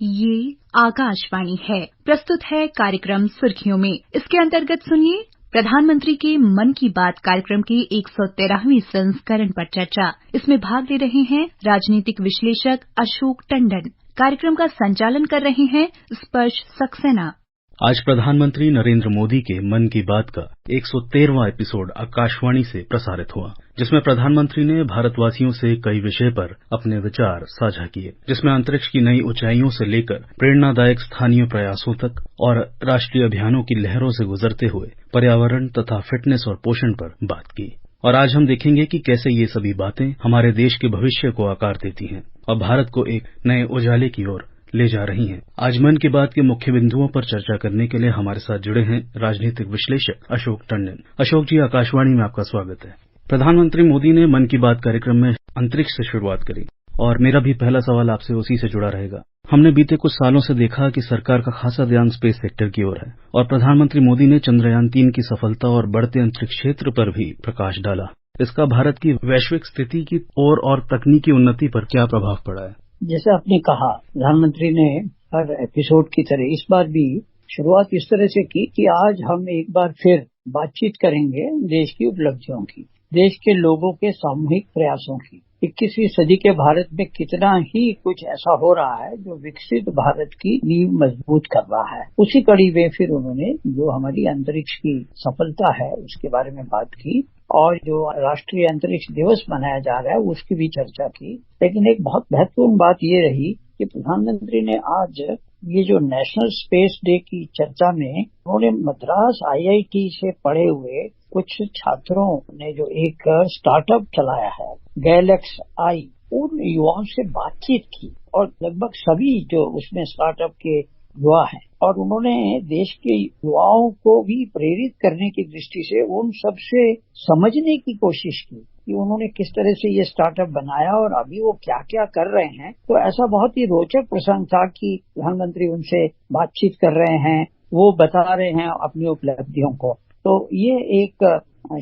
ये आकाशवाणी है। प्रस्तुत है कार्यक्रम सुर्खियों में। इसके अंतर्गत सुनिए प्रधानमंत्री के मन की बात कार्यक्रम के 113वें संस्करण पर चर्चा। इसमें भाग ले रहे हैं राजनीतिक विश्लेषक अशोक टंडन। कार्यक्रम का संचालन कर रहे हैं स्पर्श सक्सेना। आज प्रधानमंत्री नरेंद्र मोदी के मन की बात का 113वां एपिसोड आकाशवाणी से प्रसारित हुआ, जिसमें प्रधानमंत्री ने भारतवासियों से कई विषय पर अपने विचार साझा किए, जिसमें अंतरिक्ष की नई ऊंचाइयों से लेकर प्रेरणादायक स्थानीय प्रयासों तक और राष्ट्रीय अभियानों की लहरों से गुजरते हुए पर्यावरण तथा फिटनेस और पोषण पर बात की। और आज हम देखेंगे कि कैसे ये सभी बातें हमारे देश के भविष्य को आकार देती हैं और भारत को एक नए उजाले की ओर ले जा रही हैं। आज मन की बात के मुख्य बिंदुओं पर चर्चा करने के लिए हमारे साथ जुड़े हैं राजनीतिक विश्लेषक अशोक टंडन। अशोक जी, आकाशवाणी में आपका स्वागत है। प्रधानमंत्री मोदी ने मन की बात कार्यक्रम में अंतरिक्ष से शुरुआत करी और मेरा भी पहला सवाल आपसे उसी से जुड़ा रहेगा। हमने बीते कुछ सालों से देखा कि सरकार का खासा ध्यान स्पेस सेक्टर की ओर है और प्रधानमंत्री मोदी ने चंद्रयान-3 की सफलता और बढ़ते अंतरिक्ष क्षेत्र पर भी प्रकाश डाला। इसका भारत की वैश्विक स्थिति की ओर और तकनीकी उन्नति पर क्या प्रभाव पड़ा है? जैसे आपने कहा, प्रधानमंत्री ने हर एपिसोड की तरह इस बार भी शुरुआत इस तरह से की कि आज हम एक बार फिर बातचीत करेंगे देश की उपलब्धियों की, देश के लोगों के सामूहिक प्रयासों की। 21वीं सदी के भारत में कितना ही कुछ ऐसा हो रहा है जो विकसित भारत की नींव मजबूत कर रहा है। उसी कड़ी में फिर उन्होंने जो हमारी अंतरिक्ष की सफलता है उसके बारे में बात की और जो राष्ट्रीय अंतरिक्ष दिवस मनाया जा रहा है उसकी भी चर्चा की। लेकिन एक बहुत महत्वपूर्ण बात ये रही कि प्रधानमंत्री ने आज ये जो नेशनल स्पेस डे की चर्चा में उन्होंने मद्रास IIT से पढ़े हुए कुछ छात्रों ने जो एक स्टार्टअप चलाया है गैलेक्स आई, उन युवाओं से बातचीत की और लगभग सभी जो उसमें स्टार्टअप के युवा हैं और उन्होंने देश के युवाओं को भी प्रेरित करने की दृष्टि से उन सबसे समझने की कोशिश की कि उन्होंने किस तरह से ये स्टार्टअप बनाया और अभी वो क्या क्या कर रहे हैं। तो ऐसा बहुत ही रोचक प्रसंग था कि प्रधानमंत्री उनसे बातचीत कर रहे हैं, वो बता रहे हैं अपनी उपलब्धियों को। तो ये एक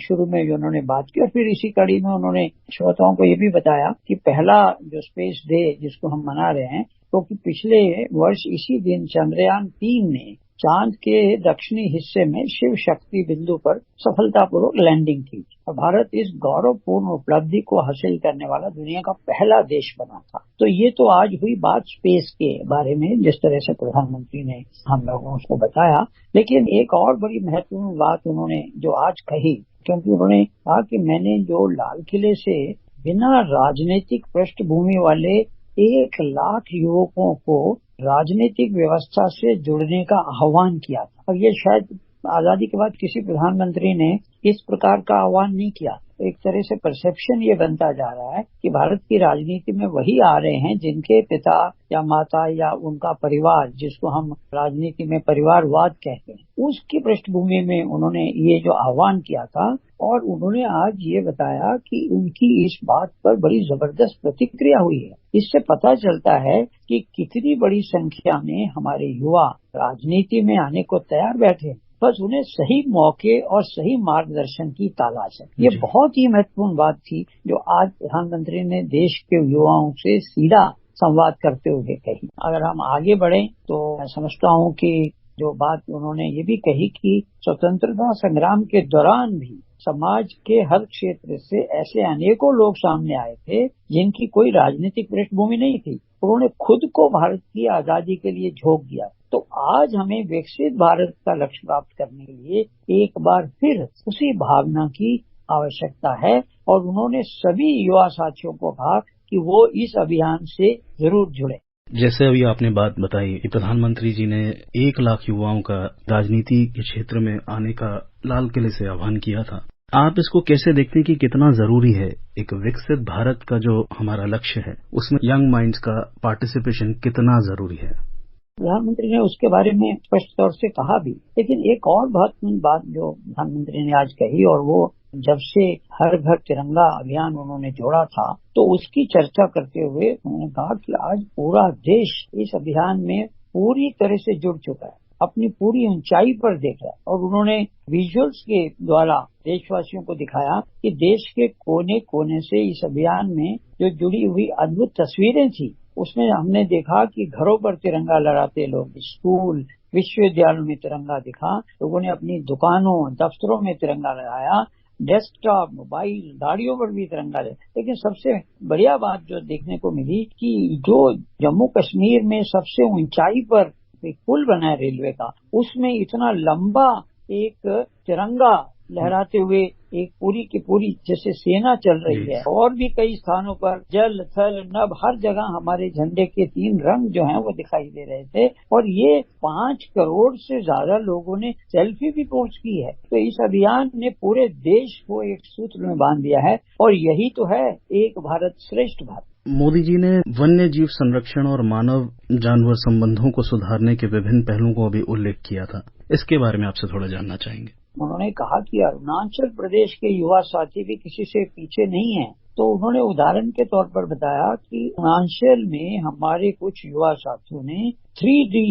शुरू में जो उन्होंने बात की और फिर इसी कड़ी में उन्होंने श्रोताओं को ये भी बताया कि पहला जो स्पेस डे जिसको हम मना रहे हैं क्योंकि पिछले वर्ष इसी दिन चंद्रयान-3 ने चांद के दक्षिणी हिस्से में शिव शक्ति बिंदु पर सफलतापूर्वक लैंडिंग की और भारत इस गौरवपूर्ण उपलब्धि को हासिल करने वाला दुनिया का पहला देश बना था। तो ये तो आज हुई बात स्पेस के बारे में, जिस तरह से प्रधानमंत्री ने हम लोगों को बताया। लेकिन एक और बड़ी महत्वपूर्ण बात उन्होंने जो आज कही, क्योंकि उन्होंने कहा कि मैंने जो लाल किले से बिना राजनीतिक पृष्ठभूमि वाले 1 लाख युवकों को राजनीतिक व्यवस्था से जुड़ने का आह्वान किया था और ये शायद आजादी के बाद किसी प्रधानमंत्री ने इस प्रकार का आह्वान नहीं किया। एक तरह से परसेप्शन ये बनता जा रहा है कि भारत की राजनीति में वही आ रहे हैं जिनके पिता या माता या उनका परिवार, जिसको हम राजनीति में परिवारवाद कहते हैं, उसकी पृष्ठभूमि में उन्होंने ये जो आह्वान किया था और उन्होंने आज ये बताया कि उनकी इस बात पर बड़ी जबरदस्त प्रतिक्रिया हुई है। इससे पता चलता है कि कितनी बड़ी संख्या में हमारे युवा राजनीति में आने को तैयार बैठे हैं, बस उन्हें सही मौके और सही मार्गदर्शन की तलाश है। ये बहुत ही महत्वपूर्ण बात थी जो आज प्रधानमंत्री ने देश के युवाओं से सीधा संवाद करते हुए कही। अगर हम आगे बढ़ें तो मैं समझता हूँ कि जो बात उन्होंने ये भी कही कि स्वतंत्रता संग्राम के दौरान भी समाज के हर क्षेत्र से ऐसे अनेकों लोग सामने आए थे जिनकी कोई राजनीतिक पृष्ठभूमि नहीं थी। उन्होंने खुद को भारत की आजादी के लिए झोंक दिया। तो आज हमें विकसित भारत का लक्ष्य प्राप्त करने के लिए एक बार फिर उसी भावना की आवश्यकता है और उन्होंने सभी युवा साथियों को कहा कि वो इस अभियान से जरूर जुड़े। जैसे अभी आपने बात बताई कि प्रधानमंत्री जी ने 1 लाख युवाओं का राजनीति के क्षेत्र में आने का लाल किले से आह्वान किया था, आप इसको कैसे देखते हैं कि कितना जरूरी है एक विकसित भारत का जो हमारा लक्ष्य है उसमें यंग माइंड्स का पार्टिसिपेशन कितना जरूरी है? प्रधानमंत्री ने उसके बारे में स्पष्ट तौर से कहा भी, लेकिन एक और महत्वपूर्ण बात जो प्रधानमंत्री ने आज कही और वो जब से हर घर तिरंगा अभियान उन्होंने जोड़ा था तो उसकी चर्चा करते हुए उन्होंने कहा कि आज पूरा देश इस अभियान में पूरी तरह से जुड़ चुका है, अपनी पूरी ऊंचाई पर देख रहा है और उन्होंने विजुअल्स के द्वारा देशवासियों को दिखाया कि देश के कोने कोने से इस अभियान में जो जुड़ी हुई अद्भुत तस्वीरें थी उसमें हमने देखा कि घरों पर तिरंगा लहराते लोग, स्कूल विश्वविद्यालयों में तिरंगा दिखा, लोगों ने अपनी दुकानों दफ्तरों में तिरंगा लगाया, डेस्कटॉप मोबाइल गाड़ियों पर भी तिरंगा लगा। लेकिन सबसे बढ़िया बात जो देखने को मिली कि जो जम्मू कश्मीर में सबसे ऊंचाई पर एक पुल बना है रेलवे का, उसमें इतना लंबा एक तिरंगा लहराते हुए एक पूरी की पूरी जैसे सेना चल रही है। और भी कई स्थानों पर जल थल नभ हर जगह हमारे झंडे के 3 रंग जो हैं वो दिखाई दे रहे थे। और ये 5 करोड़ से ज्यादा लोगों ने सेल्फी भी पोस्ट की है। तो इस अभियान ने पूरे देश को एक सूत्र में बांध दिया है और यही तो है एक भारत श्रेष्ठ भारत। मोदी जी ने वन्य जीव संरक्षण और मानव जानवर संबंधों को सुधारने के विभिन्न पहलुओं को भी उल्लेख किया था। इसके बारे में आपसे थोड़ा जानना चाहेंगे। उन्होंने कहा कि अरुणाचल प्रदेश के युवा साथी भी किसी से पीछे नहीं हैं। तो उन्होंने उदाहरण के तौर पर बताया कि अरुणाचल में हमारे कुछ युवा साथियों ने 3D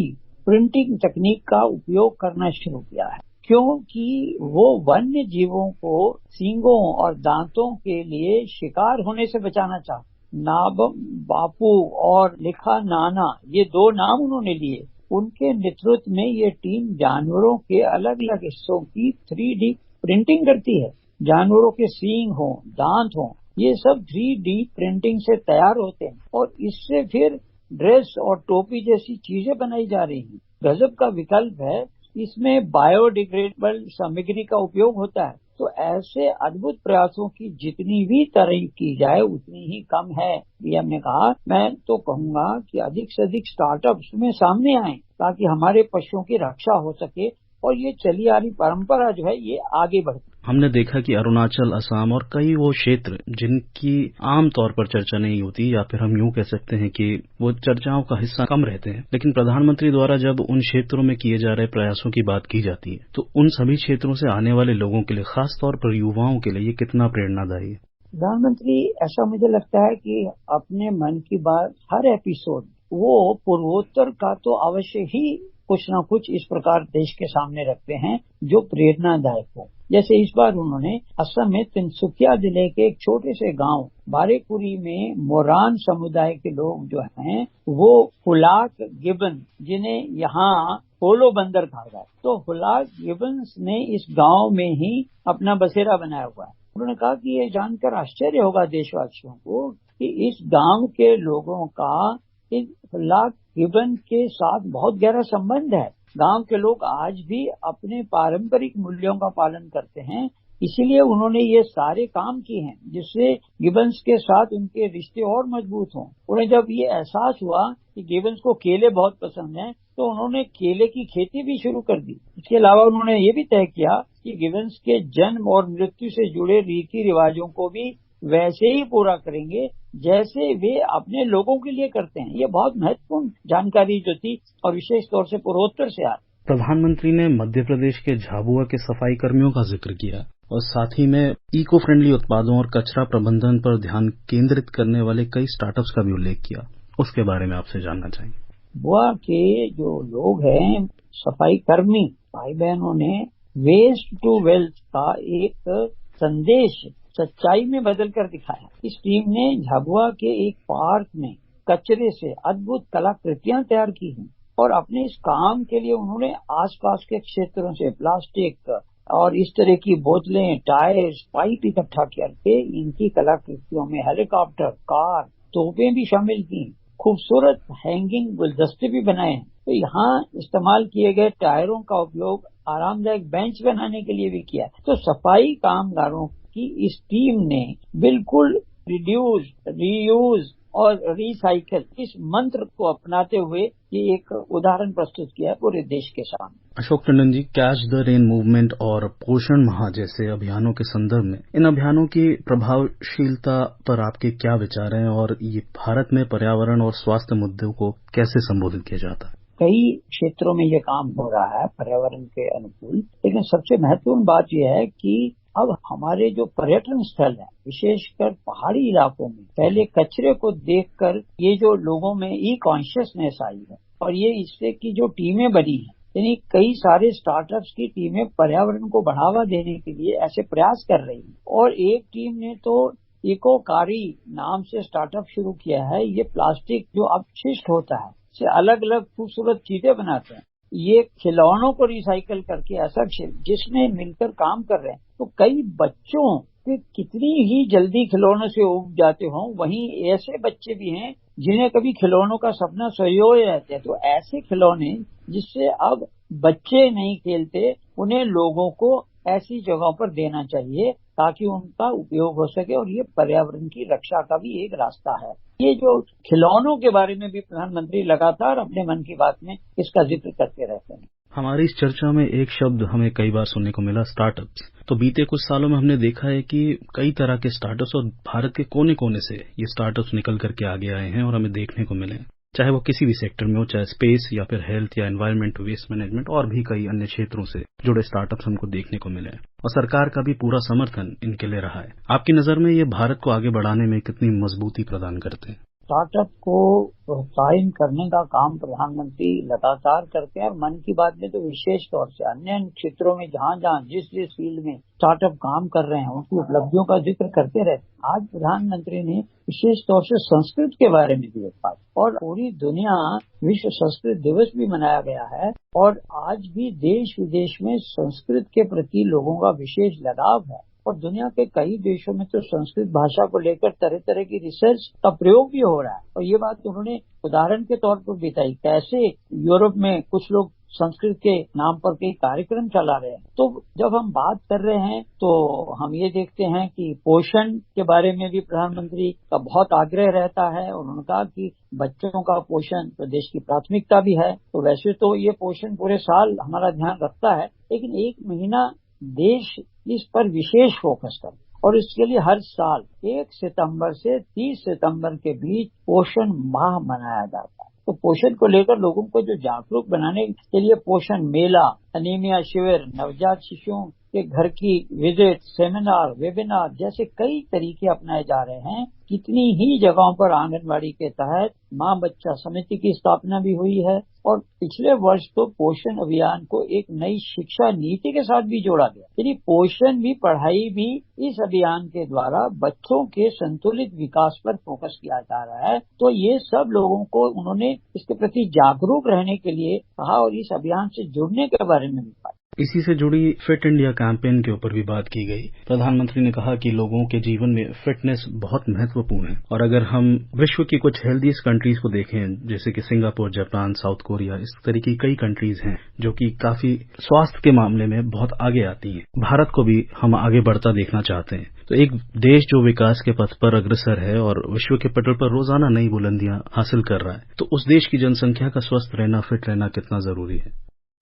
प्रिंटिंग तकनीक का उपयोग करना शुरू किया है, क्योंकि वो वन्य जीवों को सींगों और दांतों के लिए शिकार होने से बचाना चाहते। नाबम बापू और लिखा नाना, ये 2 नाम उन्होंने लिए। उनके नेतृत्व में ये टीम जानवरों के अलग अलग हिस्सों की 3D प्रिंटिंग करती है। जानवरों के सींग हो, दांत हो, ये सब 3D प्रिंटिंग से तैयार होते हैं और इससे फिर ड्रेस और टोपी जैसी चीजें बनाई जा रही हैं। गजब का विकल्प है। इसमें बायोडिग्रेडेबल सामग्री का उपयोग होता है। तो ऐसे अद्भुत प्रयासों की जितनी भी तारीफ की जाए उतनी ही कम है। पीएम ने कहा, मैं तो कहूंगा कि अधिक से अधिक स्टार्टअप्स में सामने आए ताकि हमारे पशुओं की रक्षा हो सके और ये चली आ रही परंपरा जो है ये आगे बढ़े। हमने देखा कि अरुणाचल, असम और कई वो क्षेत्र जिनकी आम तौर पर चर्चा नहीं होती, या फिर हम यूं कह सकते हैं कि वो चर्चाओं का हिस्सा कम रहते हैं, लेकिन प्रधानमंत्री द्वारा जब उन क्षेत्रों में किए जा रहे प्रयासों की बात की जाती है तो उन सभी क्षेत्रों से आने वाले लोगों के लिए, खास तौर पर युवाओं के लिए, ये कितना प्रेरणादायी है। प्रधानमंत्री, ऐसा मुझे लगता है कि अपने मन की बात हर एपिसोड वो पूर्वोत्तर का तो अवश्य ही कुछ न कुछ इस प्रकार देश के सामने रखते हैं जो प्रेरणादायक हो। जैसे इस बार उन्होंने असम में तिनसुकिया जिले के एक छोटे से गांव बारेकुरी में मोरान समुदाय के लोग जो हैं वो हुलाक गिबन, जिन्हें यहाँ पोलो बंदर कहा जाता है, तो हुलाक गिबन्स ने इस गांव में ही अपना बसेरा बनाया हुआ है। उन्होंने कहा कि ये जानकर आश्चर्य होगा देशवासियों को कि इस गांव के लोगों का इस हुलाक गिबन के साथ बहुत गहरा संबंध है। गांव के लोग आज भी अपने पारंपरिक मूल्यों का पालन करते हैं, इसीलिए उन्होंने ये सारे काम किए हैं जिससे गिबन्स के साथ उनके रिश्ते और मजबूत हों। उन्हें जब ये एहसास हुआ कि गिबन्स को केले बहुत पसंद हैं तो उन्होंने केले की खेती भी शुरू कर दी। इसके अलावा उन्होंने ये भी तय किया कि गिबन्स के जन्म और मृत्यु से जुड़े रीति रिवाजों को भी वैसे ही पूरा करेंगे जैसे वे अपने लोगों के लिए करते हैं। ये बहुत महत्वपूर्ण जानकारी जो थी और विशेष तौर से पूर्वोत्तर से आई। प्रधानमंत्री ने मध्य प्रदेश के झाबुआ के सफाई कर्मियों का जिक्र किया और साथ ही में इको फ्रेंडली उत्पादों और कचरा प्रबंधन पर ध्यान केंद्रित करने वाले कई स्टार्टअप्स का भी उल्लेख किया। उसके बारे में आपसे जानना चाहेंगे। बुआ के जो लोग हैं सफाई कर्मी भाई बहनों ने वेस्ट टू वेल्थ का एक संदेश सच्चाई में बदल कर दिखाया। इस टीम ने झाबुआ के एक पार्क में कचरे से अद्भुत कलाकृतियां तैयार की हैं और अपने इस काम के लिए उन्होंने आसपास के क्षेत्रों से प्लास्टिक और इस तरह की बोतलें, टायर्स, पाइप इकट्ठा करके इनकी कलाकृतियों में हेलीकॉप्टर, कार, तोपें भी शामिल की। खूबसूरत हैंगिंग गुलदस्ते भी बनाए हैं। तो यहाँ इस्तेमाल किए गए टायरों का उपयोग आरामदायक बेंच बनाने के लिए भी किया। तो सफाई कामगारों की इस टीम ने बिल्कुल रिड्यूस, रीयूज और रिसाइकल इस मंत्र को अपनाते हुए ये एक उदाहरण प्रस्तुत किया है पूरे देश के सामने। Ashok Tandon ji, catch the rain movement और पोषण माह जैसे अभियानों के संदर्भ में इन अभियानों की प्रभावशीलता पर आपके क्या विचार हैं और ये भारत में पर्यावरण और स्वास्थ्य मुद्दों को कैसे संबोधित किया जाता है? कई क्षेत्रों में ये काम हो रहा है पर्यावरण के अनुकूल, लेकिन सबसे महत्वपूर्ण बात यह है कि अब हमारे जो पर्यटन स्थल है, विशेषकर पहाड़ी इलाकों में, पहले कचरे को देखकर ये जो लोगों में ई कॉन्शियसनेस आई है और ये इससे की जो टीमें बनी हैं, यानी कई सारे स्टार्टअप्स की टीमें पर्यावरण को बढ़ावा देने के लिए ऐसे प्रयास कर रही हैं। और एक टीम ने तो इकोकारी नाम से स्टार्टअप शुरू किया है। ये प्लास्टिक जो अपशिष्ट होता है से अलग अलग खूबसूरत चीजें बनाते हैं। ये खिलौनों को रिसाइकल करके ऐसा जिसमें मिलकर काम कर रहे हैं, तो कई बच्चों के कितनी ही जल्दी खिलौनों से उब जाते हों, वहीं ऐसे बच्चे भी हैं जिन्हें कभी खिलौनों का सपना सोए रहते हैं। तो ऐसे खिलौने जिससे अब बच्चे नहीं खेलते, उन्हें लोगों को ऐसी जगहों पर देना चाहिए ताकि उनका उपयोग हो सके, और ये पर्यावरण की रक्षा का भी एक रास्ता है। ये जो खिलौनों के बारे में भी प्रधानमंत्री लगातार अपने मन की बात में इसका जिक्र करते रहते हैं। हमारी इस चर्चा में एक शब्द हमें कई बार सुनने को मिला, स्टार्टअप्स। तो बीते कुछ सालों में हमने देखा है कि कई तरह के स्टार्टअप्स और भारत के कोने कोने से ये स्टार्टअप्स निकल करके आगे आए हैं और हमें देखने को मिले, चाहे वो किसी भी सेक्टर में हो, चाहे स्पेस या फिर हेल्थ या एनवायरनमेंट, वेस्ट मैनेजमेंट और भी कई अन्य क्षेत्रों से जुड़े स्टार्टअप्स हमको देखने को मिले, और सरकार का भी पूरा समर्थन इनके लिए रहा है। आपकी नजर में ये भारत को आगे बढ़ाने में कितनी मजबूती प्रदान करते हैं? स्टार्टअप को प्रोत्साहित करने का काम प्रधानमंत्री लगातार करते हैं, और मन की बात में तो विशेष तौर से अन्य क्षेत्रों में जहाँ जहाँ जिस फील्ड में स्टार्टअप काम कर रहे हैं उनकी उपलब्धियों का जिक्र करते रहते हैं। आज प्रधानमंत्री ने विशेष तौर से संस्कृत के बारे में भी बात, और पूरी दुनिया विश्व संस्कृत दिवस भी मनाया गया है, और आज भी देश विदेश में संस्कृत के प्रति लोगों का विशेष लगाव है। और दुनिया के कई देशों में तो संस्कृत भाषा को लेकर तरह तरह की रिसर्च का प्रयोग भी हो रहा है। और ये बात उन्होंने उदाहरण के तौर पर बताई, कैसे यूरोप में कुछ लोग संस्कृत के नाम पर कई कार्यक्रम चला रहे हैं। तो जब हम बात कर रहे हैं तो हम ये देखते हैं कि पोषण के बारे में भी प्रधानमंत्री का बहुत आग्रह रहता है, और उन्होंने कहा कि बच्चों का पोषण तो देश की प्राथमिकता भी है। तो वैसे तो ये पोषण पूरे साल हमारा ध्यान रखता है, लेकिन एक महीना देश इस पर विशेष फोकस करे, और इसके लिए हर साल 1 सितंबर से 30 सितंबर के बीच पोषण माह मनाया जाता है। तो पोषण को लेकर लोगों को जो जागरूक बनाने के लिए पोषण मेला, एनीमिया शिविर, नवजात शिशुओं के घर की विजिट, सेमिनार, वेबिनार जैसे कई तरीके अपनाए जा रहे हैं। कितनी ही जगहों पर आंगनबाड़ी के तहत माँ बच्चा समिति की स्थापना भी हुई है, और पिछले वर्ष तो पोषण अभियान को एक नई शिक्षा नीति के साथ भी जोड़ा गया। यानी पोषण भी, पढ़ाई भी इस अभियान के द्वारा बच्चों के संतुलित विकास पर फोकस किया जा रहा है। तो ये सब लोगों को उन्होंने इसके प्रति जागरूक रहने के लिए कहा, और इस अभियान से जुड़ने के बारे में भी कहा। इसी से जुड़ी फिट इंडिया कैंपेन के ऊपर भी बात की गई। प्रधानमंत्री ने कहा कि लोगों के जीवन में फिटनेस बहुत महत्वपूर्ण है, और अगर हम विश्व की कुछ हेल्दीस्ट कंट्रीज को देखें, जैसे कि सिंगापुर, जापान, साउथ कोरिया, इस तरीके की कई कंट्रीज हैं जो कि काफी स्वास्थ्य के मामले में बहुत आगे आती हैं। भारत को भी हम आगे बढ़ता देखना चाहते हैं। तो एक देश जो विकास के पथ पर अग्रसर है और विश्व के पटल पर रोजाना नई बुलंदियां हासिल कर रहा है, तो उस देश की जनसंख्या का स्वस्थ रहना, फिट रहना कितना जरूरी है।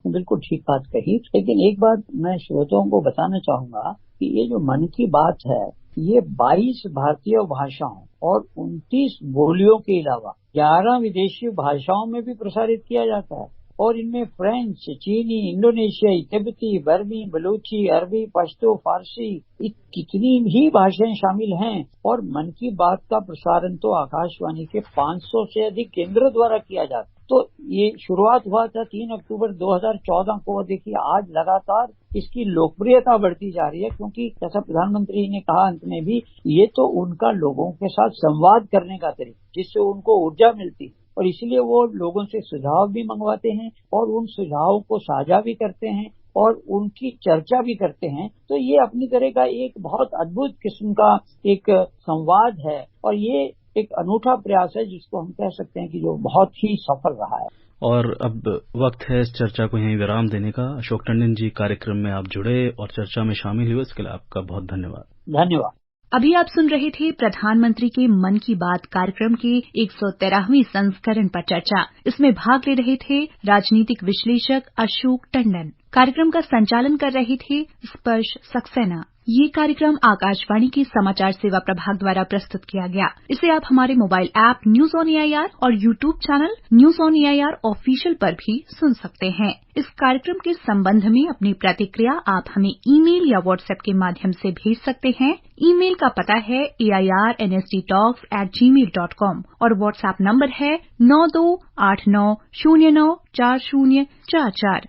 बिल्कुल ठीक बात कही, लेकिन एक बात मैं श्रोताओं को बताना चाहूंगा कि ये जो मन की बात है, ये 22 भारतीय भाषाओं और 29 बोलियों के अलावा 11 विदेशी भाषाओं में भी प्रसारित किया जाता है, और इनमें फ्रेंच, चीनी, इंडोनेशियाई, तिब्बती, बर्मी, बलूची, अरबी, पश्तो, फारसी, कितनी ही भाषाएं शामिल हैं। और मन की बात का प्रसारण तो आकाशवाणी के 500 से अधिक केंद्रों द्वारा किया जाता है। तो ये शुरुआत हुआ था 3 अक्टूबर 2014 को। देखिए आज लगातार इसकी लोकप्रियता बढ़ती जा रही है, क्योंकि जैसा प्रधानमंत्री ने कहा अंत में भी, ये तो उनका लोगों के साथ संवाद करने का तरीका, जिससे उनको ऊर्जा मिलती है, और इसलिए वो लोगों से सुझाव भी मंगवाते हैं और उन सुझावों को साझा भी करते हैं और उनकी चर्चा भी करते हैं। तो ये अपनी तरह का एक बहुत अद्भुत किस्म का एक संवाद है, और ये एक अनूठा प्रयास है जिसको हम कह सकते हैं कि जो बहुत ही सफल रहा है। और अब वक्त है इस चर्चा को यहीं विराम देने का। अशोक टंडन जी, कार्यक्रम में आप जुड़े और चर्चा में शामिल हुए, इसके लिए आपका बहुत धन्यवाद। धन्यवाद। अभी आप सुन रहे थे प्रधानमंत्री के मन की बात कार्यक्रम के 113वें संस्करण पर चर्चा। इसमें भाग ले रहे थे राजनीतिक विश्लेषक अशोक टंडन। कार्यक्रम का संचालन कर रहे थे स्पर्श सक्सेना। ये कार्यक्रम आकाशवाणी के समाचार सेवा प्रभाग द्वारा प्रस्तुत किया गया। इसे आप हमारे mobile app news on AIR और YouTube channel news on AIR official पर भी सुन सकते हैं। इस कार्यक्रम के संबंध में अपनी प्रतिक्रिया आप हमें ईमेल या व्हाट्सएप के माध्यम से भेज सकते हैं। ईमेल का पता है airnsdtalks@gmail.com और व्हाट्सएप नंबर है 9289094044।